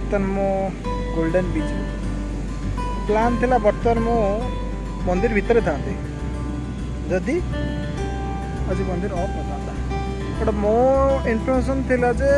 बर्तमान मो golden beach plan थिला बर्तमान मो मंदिर भितर था जदि आज मंदिर ऑफ होता बट मो इन्फॉर्मेशन थिला जे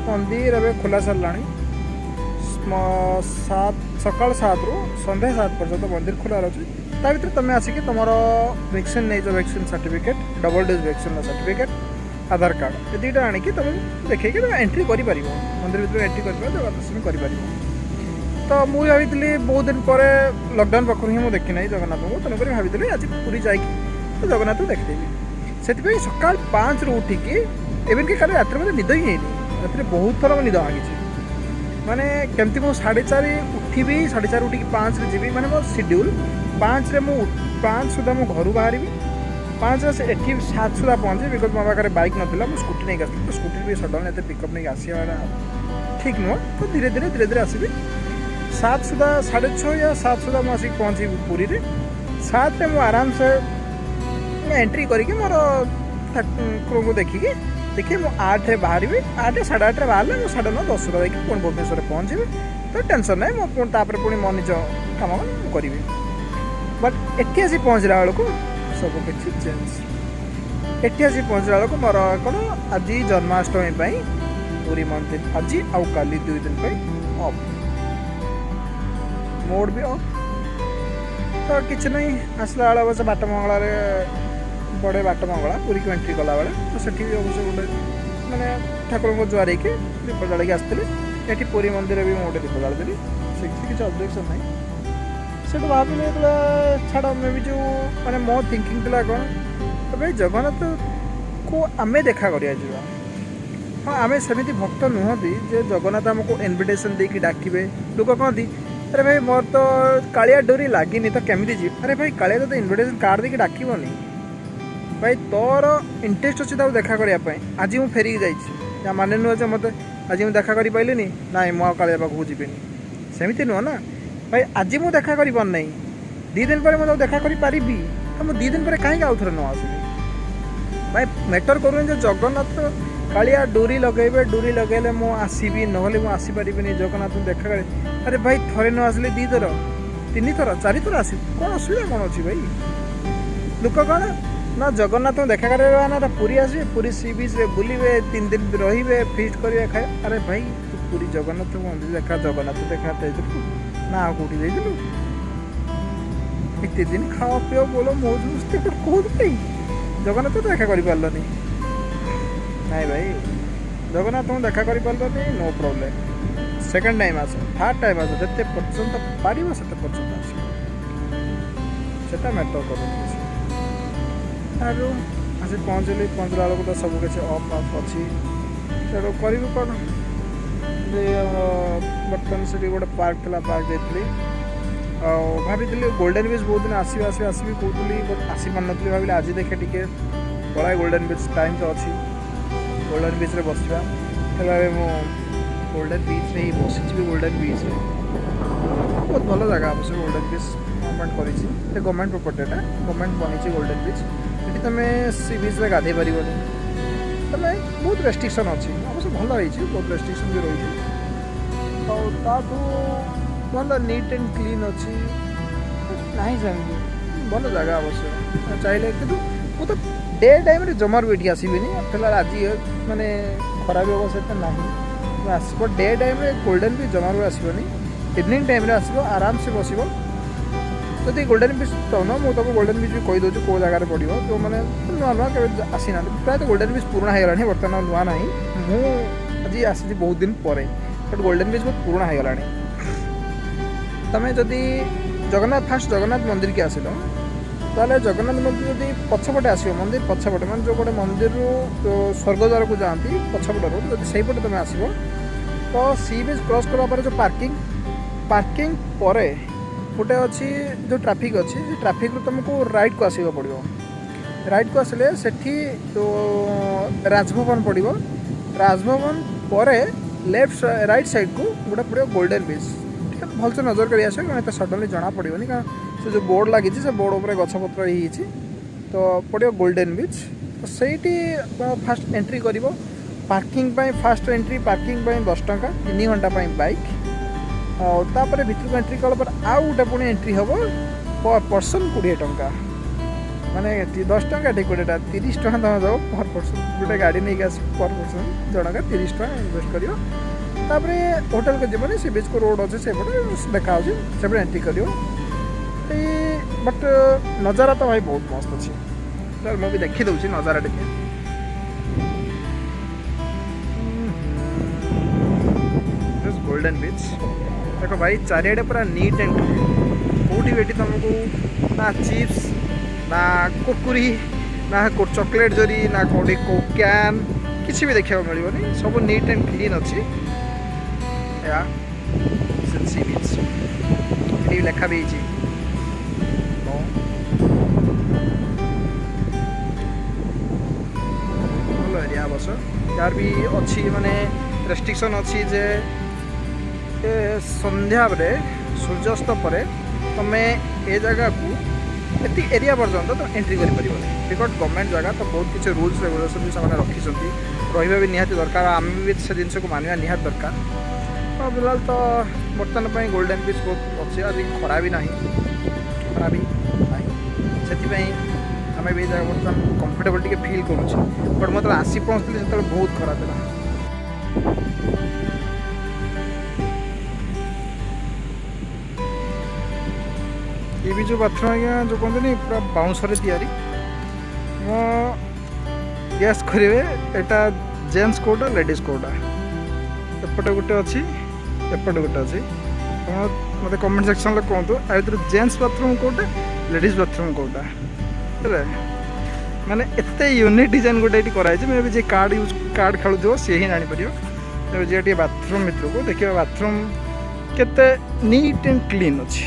मंदिर एवं खोला सारा सकाल 7 रु संध्या 7 पर्यंत मंदिर खोला रही ता भर तुम आसिक तुम वैक्सीन नहीं vaccine certificate double dose vaccine certificate Aadhaar card ये दुईटा आणिक तुम देखिए तुम एंट्री कर मंदिर भर एंट्री कर जगह दर्शन कर तो मुझे भाई बहुत दिन पर लॉकडाउन पाखर ही मुझे देखी ना जगन्नाथ को तेणुक भाई आज पूरी जाकि जगन्नाथ देखदेवी से सकाल 5 रु उठिकी इवन कि काली रात मतलब निद ही रात बहुत थर निद भांगी माने केमती मो 4:30 उठिबी 4:30 उठिकी 5 रे जीवी माने मो शेड्यूल 5 रे मो 5 सुधा मो घर बाहर 5 से एठी 7 सुधा पहुँचे बिकज मो पाखे बाइक नाला मुझे स्कूटी नहीं आसती तो स्कूटी भी सडन एत पिकअप नहीं आसवा ठीक नुह तो धीरे धीरे आसबि 7 सुधा 6:30 या 7 सुधा मुझे पहुँची पुरी रे 7 रे मु आराम से एंट्री करके मोर ठाकुर को देखिकी देखिए मुझे 8 रे बाहर 8 8:30 बाहर मुझे 9:30 10 सुधा देखिए पुणी भुवनेश्वर पहुँचे तो टेंशन ना मुझे पुणी मो निज कम करी बट एटी आसी पहुँचला बेलू सब किसी चेंज एटी आसी पहुँचला बेलू मोर कौन आज जन्माष्टमी पूरी मंदिर आज आउ काली 2 दिन ऑफ मोड भी ऑफ तो किसी नहीं आसला बेला बस बाट मंगल बड़े बाट मंगला पूरी को एंट्री कला बेले तो सेठी भी अवश्य गोटे मैंने ठाकुर को जुआर दीप जाड़ी आसती ये पूरी मंदिर भी मुझे दीप जाड़ी से किसी ऑब्जेक्शन ना से भाविले छाड़ मैं भी जो मैंने मो थिंकिंग था कौन भाई जगन्नाथ को आमे देखा करा हाँ आमे सेमती भक्त नुहति जे जगन्नाथ आमको इनविटेशन देकी डाकिबे लोक कहती अरे भाई मोर तो कालिया डोरी लगिनी तो केमी जी अरे भाई कालिया तो इनविटेशन कार्ड देकी डाकबनी भाई तोर इंटरेस्ट अच्छी देखा करने आज मुझे फेरिक जा माने नुह मत आज मुझे देखा कर पाइलिनी ना मुझे कालिया पाखक जीविनी सेमती नुह ना भाई आज मुझे देखा कर पार नहीं 2 दिन पर मुझे देखा करी पारिबी तो मुझे 2 दिन पर कहीं आउ थे न आसबी भाई मैटर करूँ जो जगन्नाथ कालिया डोरी लगेबे डोरी लगेले मु आसबि ना मुझे आसीपारि जगन्नाथ देखा करे अरे भाई थरे न आसले 2 थर 3 थर 4 थर आस कौन असुविधा कौन अच्छी भाई लोक कौन ना जगन्नाथ देखा करवा ना पूरी आसबे पूरी सी बीच रे बुलिबे 3 दिन रहिबे फीस्ट करिवे खाए अरे भाई तू पूरी जगन्नाथ मंदिर देखा जगन्नाथ देखा ना कौटी जाइलु एते दिन खाओ पिओ बोलो मौज मस्ती कौन भाई जगन्नाथ देखा कर पारलनी नहीं भाई जगन्नाथ देखा कर पारलनी नो प्रॉब्लम सेकंड टाइम आस थर्ड टाइम आस जिते पर्यंत पार से पर्यंत आस मैटर कर आसी पहुँचली पहुँचला बेलू तो सबकि अफ अफ अच्छी तेणु करूँ कौन बर्तमान से गोटे पार्क था पार्क जाइली भाई गोल्डन बीच बहुत दिन आसबी कहती बट आसी पार नी भाई आज देखे टी पढ़ा गोल्डन बीच टाइम तो अच्छी गोल्डन बीच बसवा मु गोल्डन बीच में ही बसी गोल्डन बीच बहुत भल जगह अवश्य गोल्डन बीच गवर्नमेंट कर गवर्नमेंट प्रॉपर्टीटा गवर्नमेंट बनी गोल्डन बीच ये तुम सी बीच में गाधे पार तुम बहुत रेस्ट्रिक्शन अच्छी अवश्य भल हो बहुत रेस्ट्रिक्शन भी रही भल नीट एंड क्लीन अच्छी ना सेमती भल जगह अवश्य चाहिए कि मुझे डे टाइम जमार भी आसबिनी फिलहाल आज माने खराब अवस्था ना आसब डे टाइम गोल्डन बीच जमार आसबनी इवनिंग टाइम आसब आराम से बस जदि गोल्डन बीच चाहून मुझे तुमको गोल्डन बीच भी कहीदे कौ जगार पड़ो जो मैंने नुआ नुआ के आसी ना प्रायः गोल्डन बीच पुराना होगा बर्तमान नुआ ना मुझे आसी बहुत दिन पर बट गोल्डन बीच बहुत पुराना होगा तुम जदि जगन्नाथ फास्ट जगन्नाथ मंदिर के आसिल ताले जगन्नाथ मंदिर जदि पछपटे आसो मंदिर पछपटे मान जो गोटे मंदिर स्वर्गद्वार को जाती पछपटर जब से पटे तुम आसो तो सी बीच क्रॉस करने जो पार्किंग पर गोटे अच्छी जो ट्राफिक अच्छी से ट्राफिक रू तुमको राइट को आसवा पड़ो राइट को आसले सेठी तो राजभवन पड़ो राजभवन पर लेफ्ट राइट साइड को गोटे पड़ो गोल्डन बीच ठीक है भलसे नजर कर आस क्या सडनली जना पड़ोनी कारण से जो बोर्ड लगी से बोर्ड उपर गछपत्र ही तो पड़ो गोल्डन बीच तो सही फास्ट एंट्री कर पार्किंग फास्ट एंट्री पार्किंग 10 टंका 3 घंटा बाइक तापर भितर को एंट्री कला पर आउ गोटे पुणी एंट्री हम पर पर्सन 20 टंका माने 10 टंका टे 20 टा 30 टंका तुम जाओ पर पर्सन गोटे गाड़ी नहीं आस पर पर्सन जनका 30 टंका इनवेस्ट करियो तापर होटल को जीवन सी बीच को रोड अच्छे से देखा से एंट्री करियो बट नजारा तो भाई बहुत मस्त अच्छे मुझे देखी दूसरी नजारा टे गोल्डन बीच देख भाई चारिड़े पूरा नीट एंड कौटी बेटी तुमको ना चिप्स ना कुरकुरी ना चॉकलेट जरी ना कौटी को कैन किसी भी देखा मिलनी सब नीट एंड क्लीन अच्छी सी बीच ये लेखा भी भल एरिया अवश्य यार भी अच्छी माने रेस्ट्रिक्शन अच्छी जे संध्या बेले सूर्यास्त पर तुम ए जगह को एति एरिया पर्यंत तो एंट्री कर बिकज गवर्नमेंट जगह तो बहुत किसी रूल्स रेगुलेशन भी से रखी रहा भी निहाती दरकार आम भी से जिन को मानवा निहाती दरकार तो फिलहाल तो बर्तमान गोल्डन बीच बहुत अच्छे आज खरा भी ना खरा भी ना से आम भी जगह बर्तमान कंफर्टेबल टी फिल करुच्छे बट मतलब आसी पहुँचती जो बहुत खरा था ये भी जो बाथरूम आज्ञा जो कहते नहीं पूरा बाउंसरे तैयारी गैस करेंगे यहाँ जेन्ट्स कोटा लेडीज कोटा एपटे गोटे अच्छी एपटे गोटे अच्छी मत कमेंट सेक्शन में कहतु आ जेन्ट्स बाथरूम कोटा लेडीज बाथरूम कोटा है माने एते यूनिक डिजाइन गोटे ये कराई मे भी जे कार्ड खेलुव सी ही जापर जे बाथरूम भितर को देखिए बाथरूम केते नीट एंड क्लीन अच्छी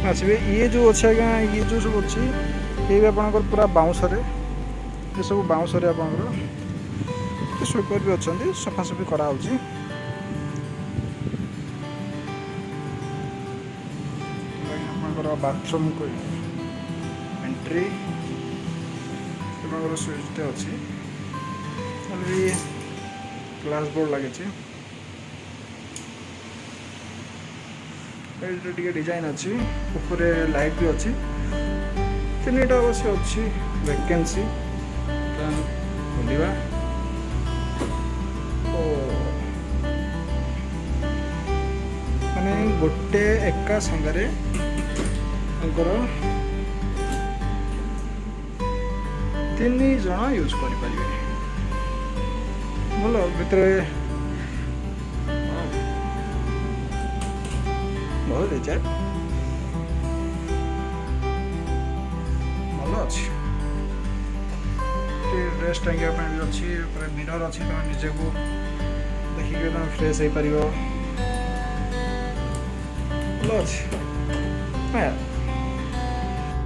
आसबे ये जो अच्छे आज्ञा ये जो सब अच्छी ये भी आपंकर पूरा बाउंसरे ये सब बाउंसरे आपंकर स्वीपर भी अच्छा सफासफी कराऊँगी बाथरूम को एंट्री स्विचटे अच्छी ग्लास बोर्ड लगे टे डिजाइन अच्छी ऊपर लाइट भी अच्छी तीन टा अवश्य अच्छी वैकेंसी खोलिवा माने गोटे एका संगरे तीन जन यूज कर भल भितर बहुत रिचार्ज भल अच्छी ड्रेस टांगे भी अच्छी मिरर अच्छी तुम निजे को देखिए तुम फ्रेश हो पार भल अच्छी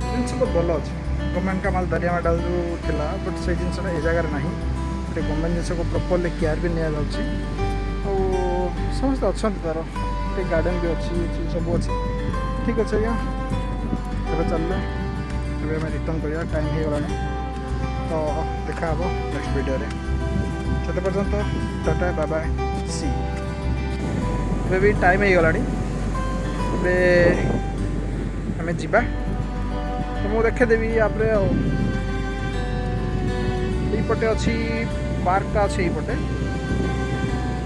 जिन तो भल अच्छे गवर्नमेंट का माल दरिया मेडल जो थिला बट से जिनसा ए जगार ना गोटे गवर्नमेंट जिन को प्रॉपर्ली केयर भी नि समस्त अच्छा तार गार्डन भी अच्छी सब अच्छी ठीक अच्छे आज्ञा तब चलने अभी आम रिटर्न करा टाइम हो गला तो देखा हे नेक्स्ट वीडियो से पर्यंत टाटा बाय बाय सी ए भी टाइम हो गला आम जा तो मुझे देखेदेवी यापे यपटे अच्छी पार्कटा अच्छी यपटे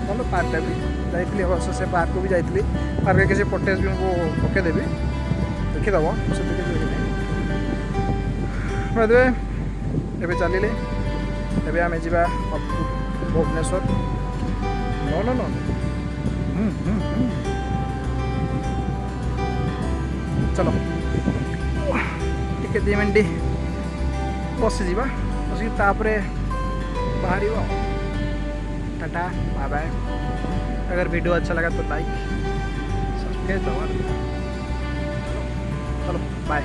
भल पार्कटा भी जाइए अवश्य से पार्क को भी जाइए पार्क किसी फटेज भी पकईदेवी देखीदब से एवं चलिए एवं आम जा भुवनेश्वर न न चलो टिके 2 मिनट बसीजा बस बाहर टाटा बाय बाय। अगर वीडियो अच्छा लगा तो लाइक सब्सक्राइब दबा। चलो बाय।